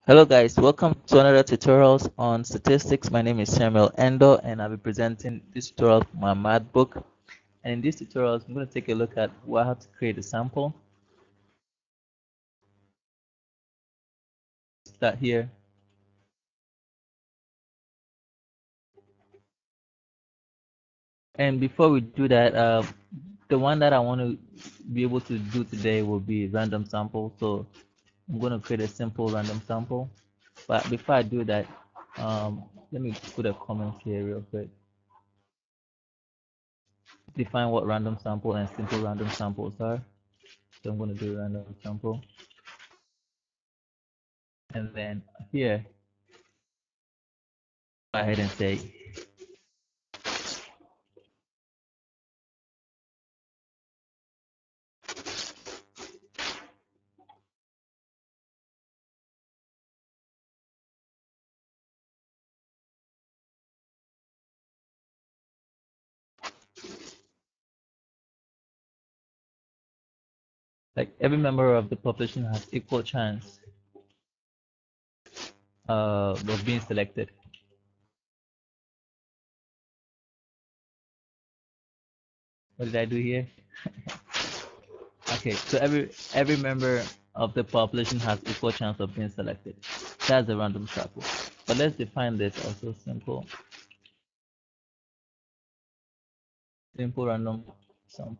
Hello guys, welcome to another tutorials on statistics. My name is Samuel Endo and I'll be presenting this tutorial from my math book. And in this tutorial, I'm going to take a look at how to create a sample. Start here. And before we do that, the one that I want to be able to do today will be random sample. So I'm going to create a simple random sample. But before I do that, let me put a comment here real quick. Define what random sample and simple random samples are. So I'm going to do random sample. And then here, go ahead and say, like every member of the population has equal chance of being selected. What did I do here? Okay, so every member of the population has equal chance of being selected. That's a random sample. But let's define this also simple random sample.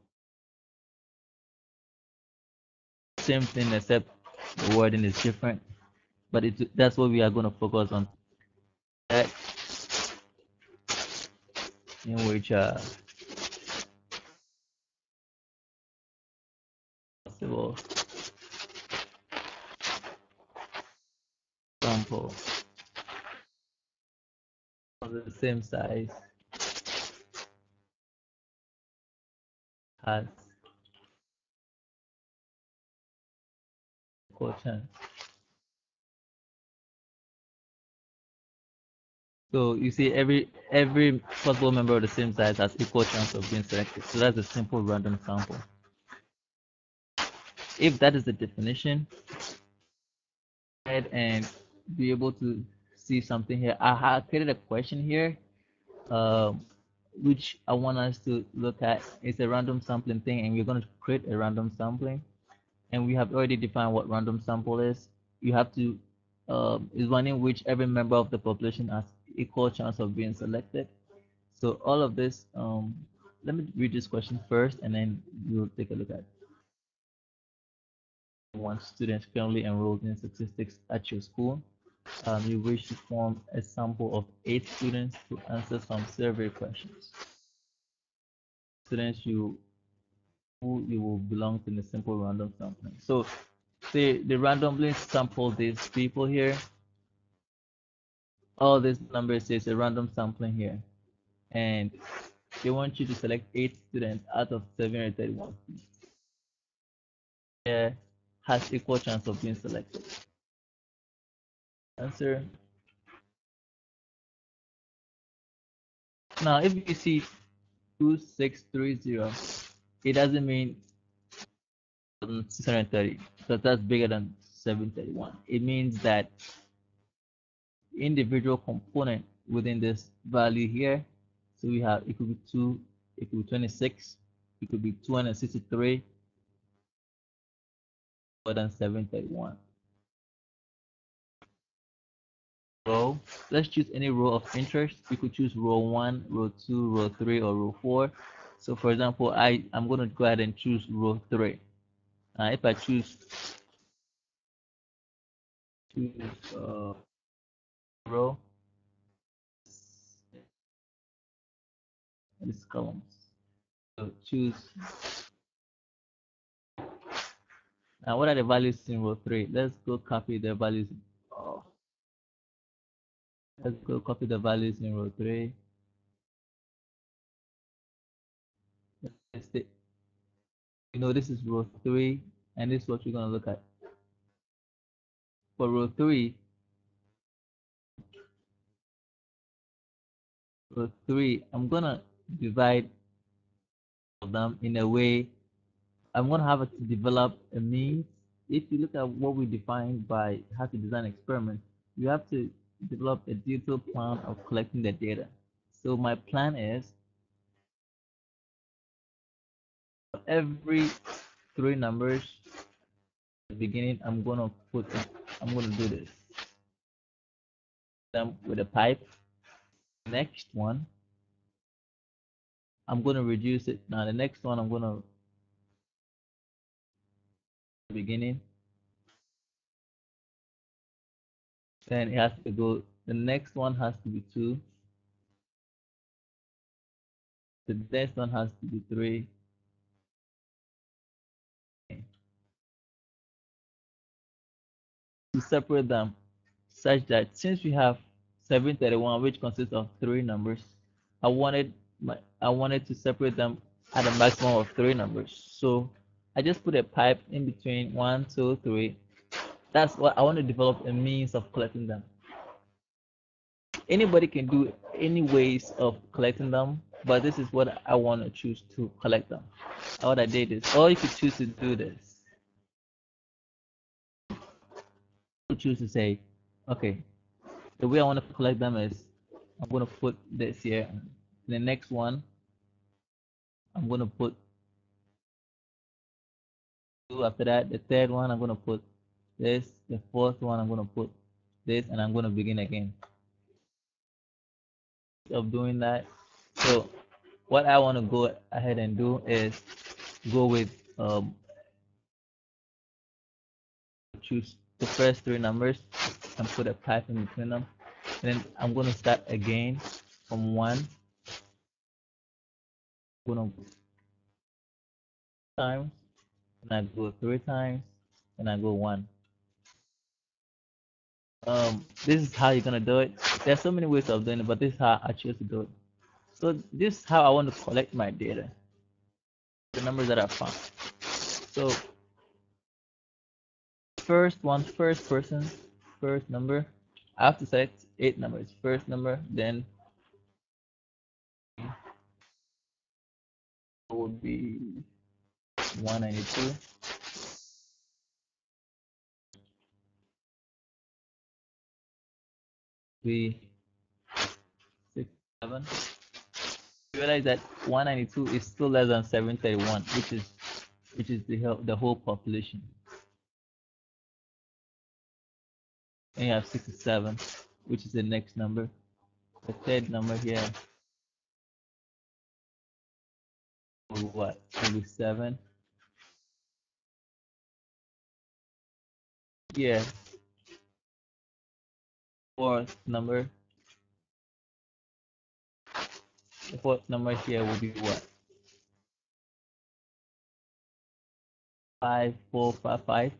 Same thing except the wording is different. But that's what we are going to focus on. That in which possible sample of the same size has equal chance. So you see every possible member of the same size has equal chance of being selected. So that's a simple random sample. If that is the definition, go ahead and be able to see something here. I have created a question here, which I want us to look at. It's a random sampling thing, and we're going to create a random sampling. And we have already defined what random sample is. You have to is one in which every member of the population has equal chance of being selected. So all of this, let me read this question first, and then we'll take a look at one student currently enrolled in statistics at your school. You wish to form a sample of 8 students to answer some survey questions. Students who you will belong to the simple random sampling. So they randomly sample these people here. All these numbers is a random sampling here, and they want you to select 8 students out of 731. Yeah, has equal chance of being selected. Answer. Now, if you see 2630, it doesn't mean 630 because that's bigger than 731. It means that individual component within this value here. So we have it could be 2, it could be 26, it could be 263 more than 731. Row. Let's choose any row of interest. We could choose row 1, row 2, row 3, or row 4. So for example, I'm going to go ahead and choose row 3. If I choose row, this columns. So choose. Now, what are the values in row 3? Let's go copy the values. Oh, let's go copy the values in row 3. Let's say, this is row 3, and this is what we're going to look at. For row 3, I'm going to divide them in a way I'm going to have to develop a means if you look at what we defined by how to design experiments, you have to develop a detailed plan of collecting the data. So my plan is every three numbers at the beginning, I'm gonna do this. Them with a pipe. Next one, I'm gonna reduce it. Now the next one, I'm gonna beginning. Then it has to go. The next one has to be 2. The next one has to be 3. To separate them such that since we have 731, which consists of 3 numbers, I wanted to separate them at a maximum of 3 numbers. So I just put a pipe in between 1, 2, 3. That's what I want to develop a means of collecting them. Anybody can do any ways of collecting them, but this is what I want to choose to collect them. What I did is, or you could choose to do this. You choose to say, okay, the way I want to collect them is I'm going to put this here. The next one, I'm going to put 2 after that. The third one, I'm going to put this. The fourth one, I'm going to put this, and I'm going to begin again. Of doing that. So what I want to go ahead and do is go with choose the first 3 numbers and put a pipe in between them. And then I'm going to start again from 1. I'm going to times, and I go 3 times, and I go 1. This is how you're gonna do it. There's so many ways of doing it, but this is how I choose to do it. So this is how I want to collect my data, the numbers that I found. So first one, first person, first number. I have to select 8 numbers. First number, then it would be 192. Be 6, 7. You realize that 192 is still less than 731, which is the whole population. And you have 67, which is the next number. The third number here will be what? Will be 7. Yeah. Fourth number. The fourth number here will be what? 5455.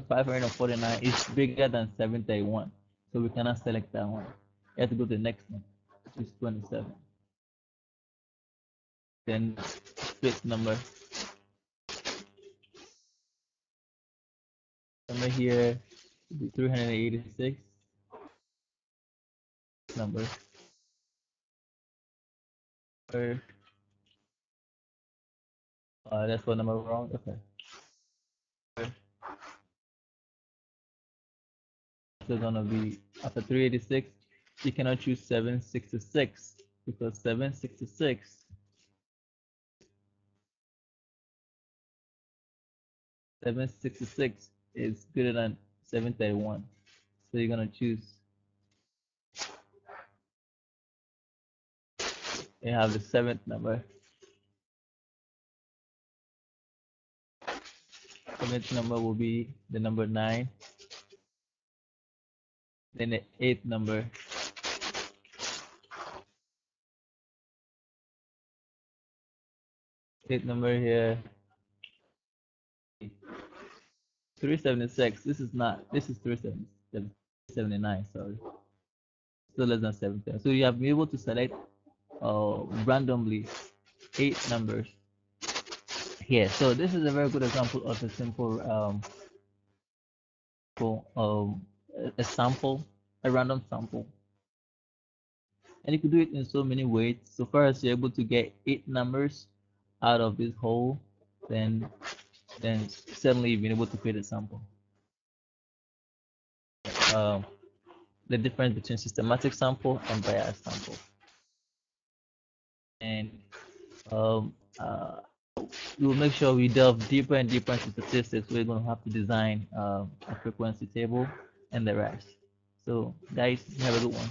549 is bigger than 731. So we cannot select that one. You have to go to the next one, which is 27. Then fifth number. Number here will be 386. Number. That's one number wrong. Okay. So gonna be after 386, you cannot choose 766 because 766 is greater than 731. So you're gonna choose. You have the 7th number. 7th number will be the number 9. Then the 8th number. 8th number here. 376. This is not. This is 379. Sorry. Still less than 7. So you have been able to select randomly 8 numbers here. So this is a very good example of a simple a sample, a random sample. And you could do it in so many ways. So far as you're able to get 8 numbers out of this whole, then then suddenly you've been able to create a sample. Um, the difference between systematic sample and biased sample. And um, uh, we will make sure we delve deeper and deeper into statistics. We're going to have to design a frequency table and the rest. So, guys, have a good one.